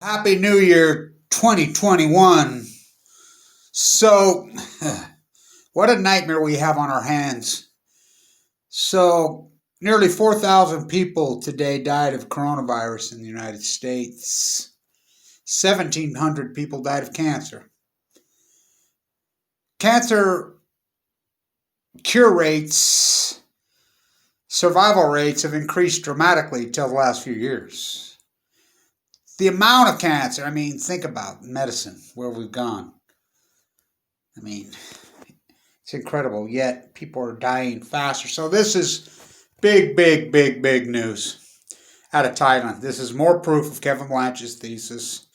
Happy New Year 2021. So, what a nightmare we have on our hands. So, nearly 4,000 people today died of coronavirus in the United States. 1,700 people died of cancer. Cancer cure rates, survival rates have increased dramatically until the last few years. The amount of cancer, think about medicine, where we've gone. It's incredible, yet people are dying faster. So this is big news out of Thailand. This is more proof of Kevin Blanch's thesis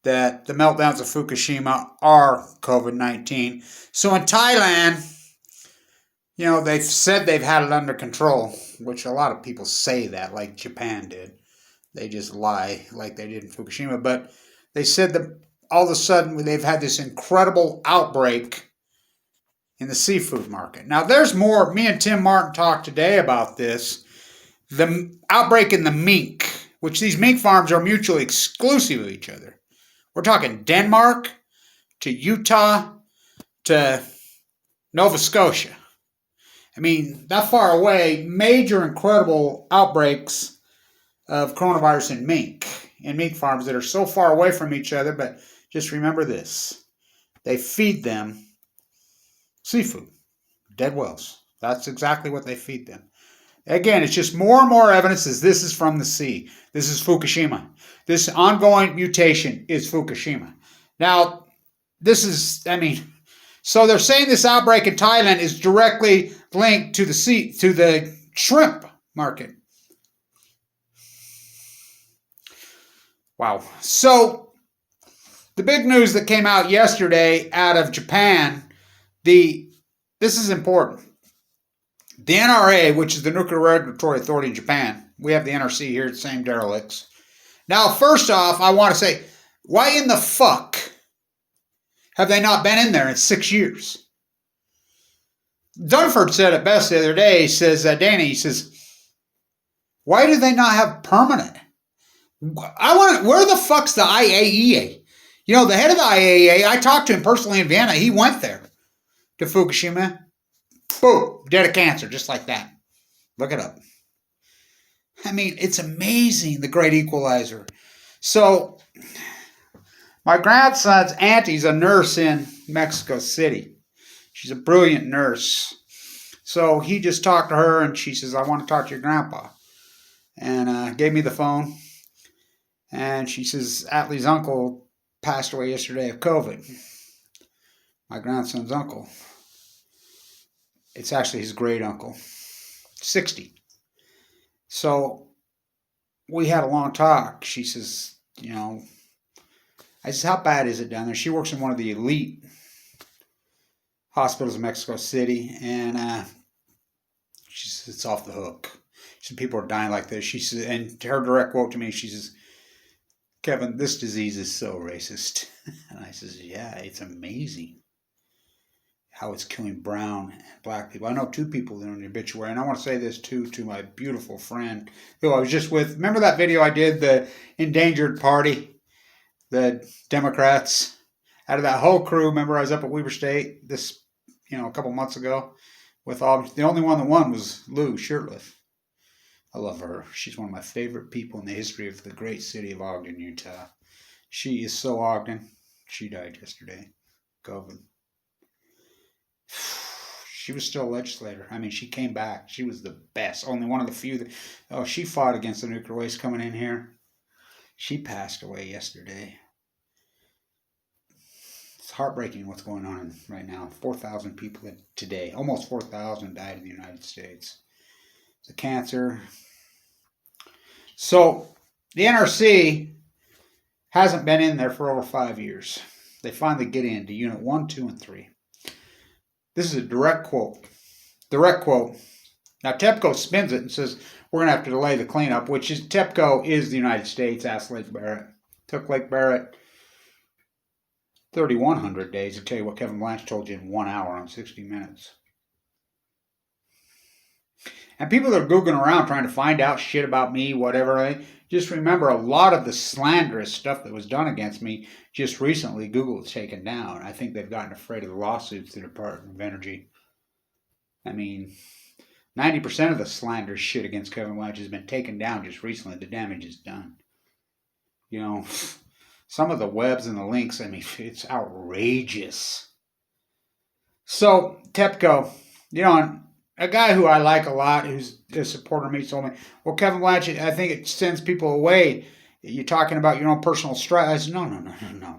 that the meltdowns of Fukushima are COVID-19. So in Thailand, they've said they've had it under control, which a lot of people say that, like Japan did. They just lie like they did in Fukushima. But they said that all of a sudden they've had this incredible outbreak in the seafood market. Now, there's more. Me and Tim Martin talked today about this. The outbreak in the mink, which these mink farms are mutually exclusive of each other. We're talking Denmark to Utah to Nova Scotia. That far away, major incredible outbreaks of coronavirus in mink farms that are so far away from each other. But just remember this: they feed them seafood, dead whales. That's exactly what they feed them. Again, it's just more and more evidence that this is from the sea. This is Fukushima. This ongoing mutation is Fukushima. Now, so they're saying this outbreak in Thailand is directly linked to the shrimp market. Wow. So the big news that came out yesterday out of Japan, this is important. The NRA, which is the Nuclear Regulatory Authority in Japan, we have the NRC here, the same derelicts. Now, first off, I want to say, why in the fuck have they not been in there in 6 years? Dunford said it best the other day. He says, Danny, why do they not have permanent? Where the fuck's the IAEA? The head of the IAEA, I talked to him personally in Vienna. He went there to Fukushima. Boom, dead of cancer, just like that. Look it up. It's amazing, the great equalizer. So, my grandson's auntie's a nurse in Mexico City. She's a brilliant nurse. So, he just talked to her, and she says, I want to talk to your grandpa. And gave me the phone. And she says, Atlee's uncle passed away yesterday of COVID. My grandson's uncle. It's actually his great uncle. 60. So we had a long talk. She says, I said, how bad is it down there? She works in one of the elite hospitals in Mexico City. And she says, it's off the hook. She said, people are dying like this. She says, and her direct quote to me, she says, Kevin, this disease is so racist. And I says, yeah, it's amazing how it's killing brown and black people. I know 2 people that are in the obituary, and I want to say this too to my beautiful friend who I was just with. Remember that video I did, the endangered party, the Democrats, out of that whole crew. Remember I was up at Weber State a couple months ago with all. The only one that won was Lou Shirtliff. I love her. She's one of my favorite people in the history of the great city of Ogden, Utah. She is so Ogden. She died yesterday. COVID. She was still a legislator. She came back. She was the best. Only one of the few that... she fought against the nuclear waste coming in here. She passed away yesterday. It's heartbreaking what's going on right now. 4,000 people today. Almost 4,000 died in the United States. It's a cancer. So, the NRC hasn't been in there for over 5 years. They finally get into Unit 1, 2, and 3. This is a direct quote. Now, TEPCO spins it and says, we're going to have to delay the cleanup, which is, TEPCO is the United States, asked Lake Barrett. Took Lake Barrett 3,100 days to tell you what Kevin Blanch told you in 1 hour on 60 Minutes. And people that are Googling around trying to find out shit about me, whatever, Just remember, a lot of the slanderous stuff that was done against me just recently, Google has taken down. I think they've gotten afraid of the lawsuits to the Department of Energy. I mean, 90% of the slanderous shit against Kevin Blanch has been taken down just recently. The damage is done. You know, some of the webs and the links, I mean, it's outrageous. So, TEPCO, you know, a guy who I like a lot, who's a supporter of me, told me, well, Kevin Blanchett, I think it sends people away. You're talking about your own personal strife. I said, no.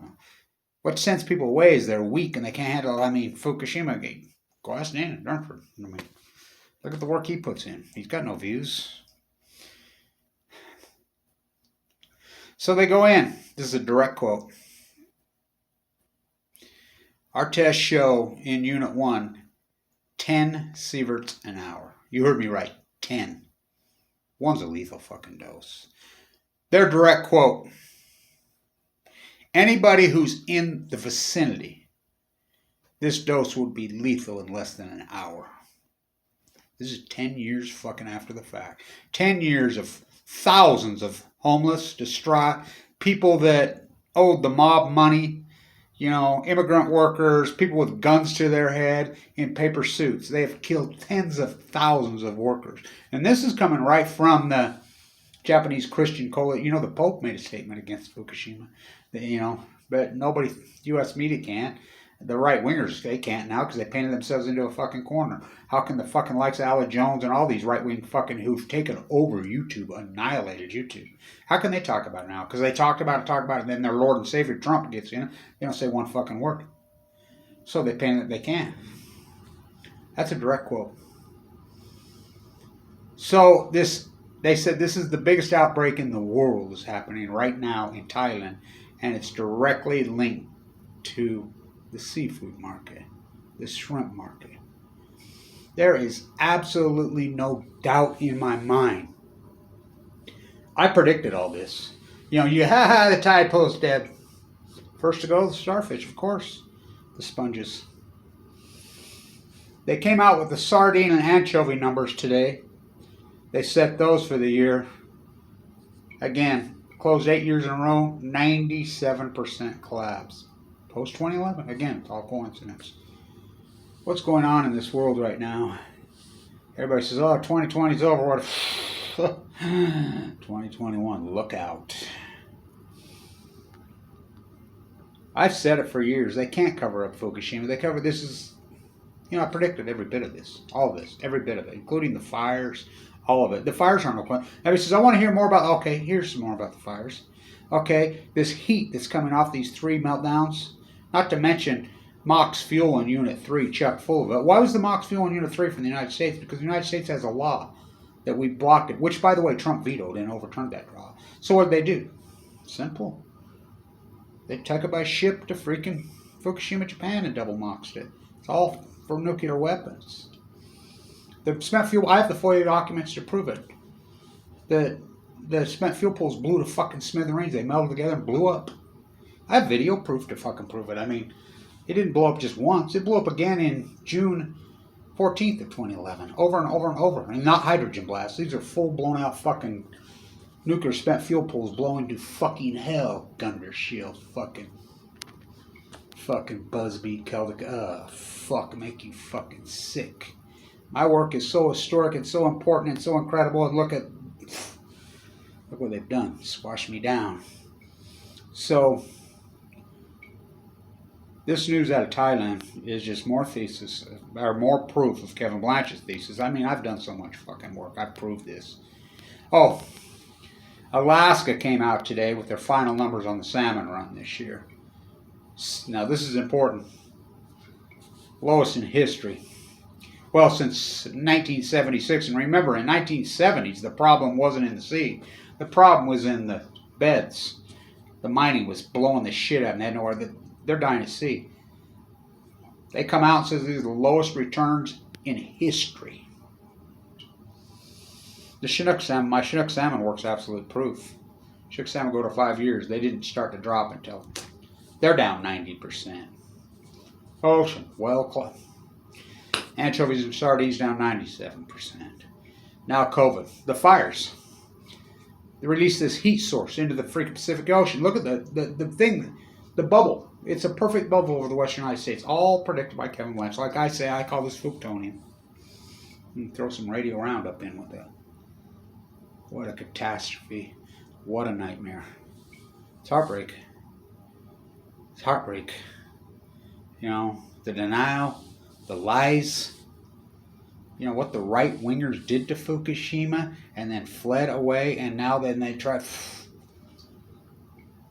What sends people away is they're weak and they can't handle, I mean, Fukushima, go ask Dan Dunford. I mean, look at the work he puts in. He's got no views. So they go in. This is a direct quote. Our tests show in Unit 1, 10 sieverts an hour. You heard me right, 10. One's a lethal fucking dose. Their direct quote. Anybody who's in the vicinity, this dose would be lethal in less than an hour. This is 10 years fucking after the fact. 10 years of thousands of homeless, distraught, people that owed the mob money, you know, immigrant workers, people with guns to their head in paper suits. They have killed tens of thousands of workers. And this is coming right from the Japanese Christian coalition. You know, the Pope made a statement against Fukushima, you know, but nobody, U.S. media can't. The right-wingers, they can't now because they painted themselves into a fucking corner. How can the fucking likes of Alex Jones and all these right-wing fucking who've taken over YouTube, annihilated YouTube, how can they talk about it now? Because they talk about it, and then their Lord and Savior Trump gets in. They don't say one fucking word. So they paint it they can. That's a direct quote. So they said this is the biggest outbreak in the world is happening right now in Thailand, and it's directly linked to the seafood market, the shrimp market. There is absolutely no doubt in my mind. I predicted all this. You know, the tide pool's dead. First to go, the starfish, of course. The sponges. They came out with the sardine and anchovy numbers today. They set those for the year. Again, closed 8 years in a row, 97% collapse. Post 2011, again, it's all coincidence. What's going on in this world right now? Everybody says, oh, 2020's over. What? 2021, look out. I've said it for years. They can't cover up Fukushima. They cover this is, you know, I predicted every bit of this. All of this, every bit of it, including the fires, all of it. The fires aren't no point. Everybody says, I want to hear more about, okay, here's some more about the fires. Okay, this heat that's coming off these 3 meltdowns. Not to mention MOX fuel in Unit 3 chock full of it. Why was the MOX fuel in Unit 3 from the United States? Because the United States has a law that we blocked it, which, by the way, Trump vetoed and overturned that law. So what did they do? Simple. They took it by ship to freaking Fukushima, Japan, and double MOXed it. It's all for nuclear weapons. The spent fuel, I have the FOIA documents to prove it. The spent fuel pools blew to fucking smithereens. They melted together and blew up. I have video proof to fucking prove it. I mean, it didn't blow up just once. It blew up again in June 14th of 2011. Over and over and over. I mean, not hydrogen blasts. These are full blown out fucking nuclear spent fuel pools blowing to fucking hell. Gunner Shield. Fucking buzzbeat Celtic. Fuck. Make you fucking sick. My work is so historic and so important and so incredible. And look what they've done. Squash me down. So this news out of Thailand is just more thesis, or more proof of Kevin Blanch's thesis. I mean, I've done so much fucking work. I've proved this. Oh, Alaska came out today with their final numbers on the salmon run this year. Now, this is important. Lowest in history. Well, since 1976. And remember, in 1970s, the problem wasn't in the sea. The problem was in the beds. The mining was blowing the shit out, and they had nowhere. They're dying at sea. They come out and says these are the lowest returns in history. The Chinook salmon, my Chinook salmon works absolute proof. Chinook salmon go to 5 years. They didn't start to drop until they're down 90%. Ocean, well, anchovies and sardines down 97%. Now COVID, the fires. They released this heat source into the freaking Pacific Ocean. Look at the thing, the bubble. It's a perfect bubble over the western United States. All predicted by Kevin Blanch. Like I say, I call this Fukushima. Throw some radio roundup in with that. What a catastrophe. What a nightmare. It's heartbreak. It's heartbreak. You know, the denial, the lies. You know, what the right-wingers did to Fukushima and then fled away, and now then they try.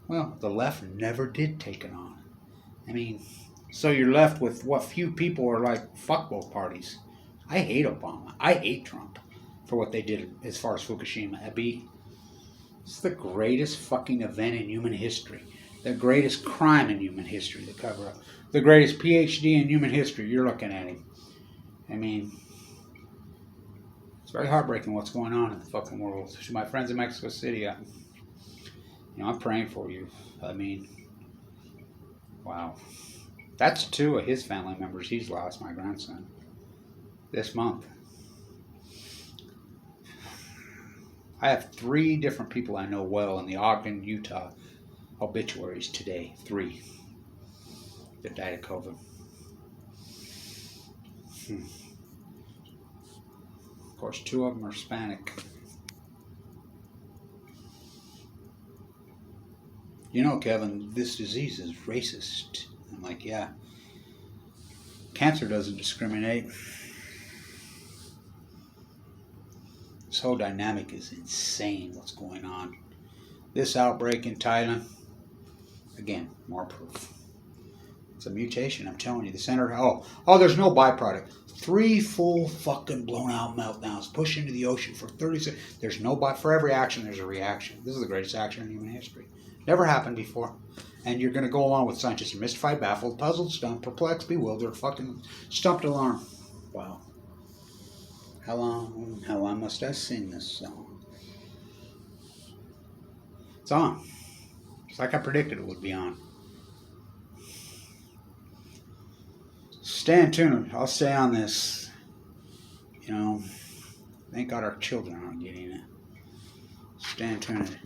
Well, the left never did take it on. I mean, so you're left with what few people are like, fuck both parties. I hate Obama. I hate Trump for what they did as far as Fukushima. It's the greatest fucking event in human history. The greatest crime in human history, the cover-up. The greatest PhD in human history. You're looking at him. I mean, it's very heartbreaking what's going on in the fucking world. To my friends in Mexico City, I'm praying for you. I mean, wow. That's 2 of his family members he's lost, my grandson, this month. I have 3 different people I know well in the Ogden, Utah obituaries today. 3 that died of COVID. Of course, 2 of them are Hispanic. You know, Kevin, this disease is racist. I'm like, yeah. Cancer doesn't discriminate. This whole dynamic is insane, what's going on. This outbreak in Thailand, again, more proof. It's a mutation, I'm telling you. The center, there's no byproduct. 3 full fucking blown out meltdowns pushed into the ocean for 30 seconds. There's no for every action, there's a reaction. This is the greatest action in human history. Never happened before. And you're going to go along with scientists. You're mystified, baffled, puzzled, stumped, perplexed, bewildered, fucking stumped alarm. Wow. How long must I sing this song? It's on. It's like I predicted it would be on. Stay tuned. I'll stay on this. You know, thank God our children aren't getting it. Stay tuned.